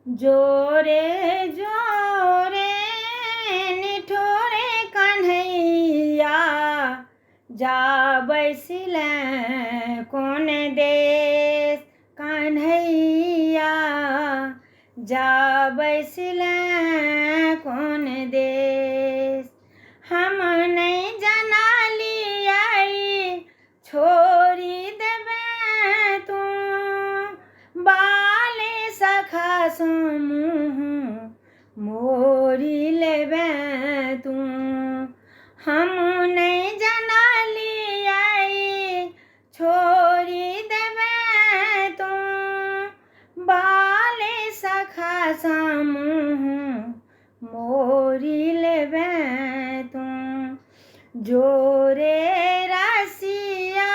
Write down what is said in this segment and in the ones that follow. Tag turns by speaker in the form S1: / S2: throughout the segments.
S1: जोरे जोरे निठोरे कन्हैया, जा बैसिले कोन देश कन्हैया, जा बैसिले कोन देश। हम नहीं जनलियै छोड़ी देबे तू, बाले सखा समूह मोरी लेबे तू। हम नहीं जनलियै छोड़ी देबे तू, बाले सखा समूह मोरी लेबे तू। जोरे रसिया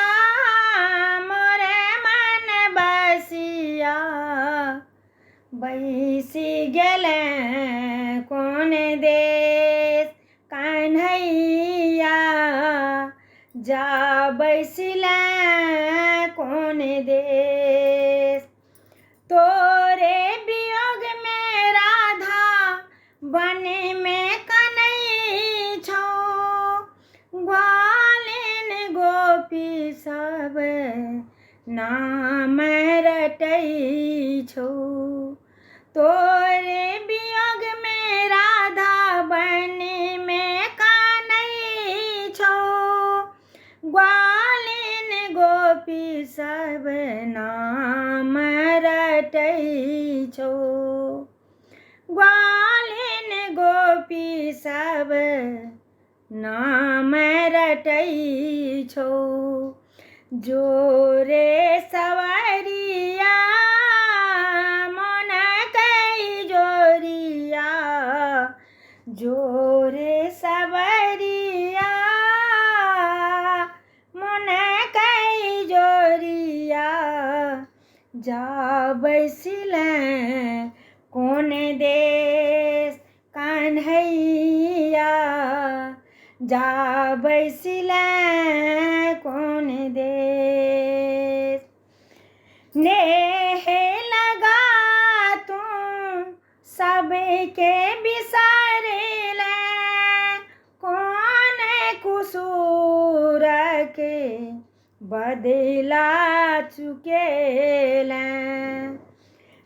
S1: मोरे मन बसिया, बैसी गेले कोन देश कन्हैया, जा बैसिले कोन देश। तोरे वियोग में राधा वन में कनई छौ, ग्वालिन गोपी सब नाम रटै छौ। तोरे वियोग में राधा वन में कनई छौ, ग्वालिन गोपी सब नाम रटै छौ। ग्वालिन गोपी सब नाम रटै छौ। जोरे सवरिया मन कई जोरिया, जोरे सवरिया मन कई जोरिया, जा बैसिले कोन देश कन्हैया, जा बैसिले कोन देश। नेह लगा तू सबके बिसरले, कौन कुसूर के बदला चुकेले।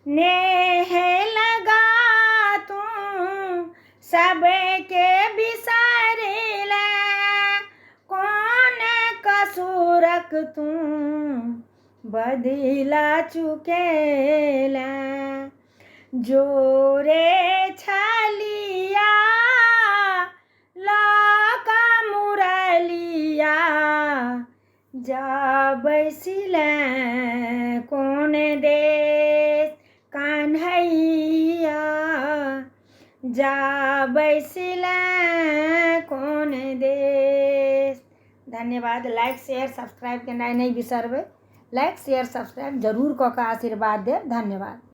S1: नेह लगा तू सबके बिसरले, कौन कसूरक तू बदला चुकेला। जोरे छलिया लाका मुरलिया, जा बैसिले कोन देश कन्हैया, जा बैसिले कोन देश। धन्यवाद। लाइक शेयर सब्सक्राइब केनाइ नहीं बिसरबै। लाइक शेयर सब्सक्राइब जरूर कऽ कऽ आशीर्वाद देब। धन्यवाद।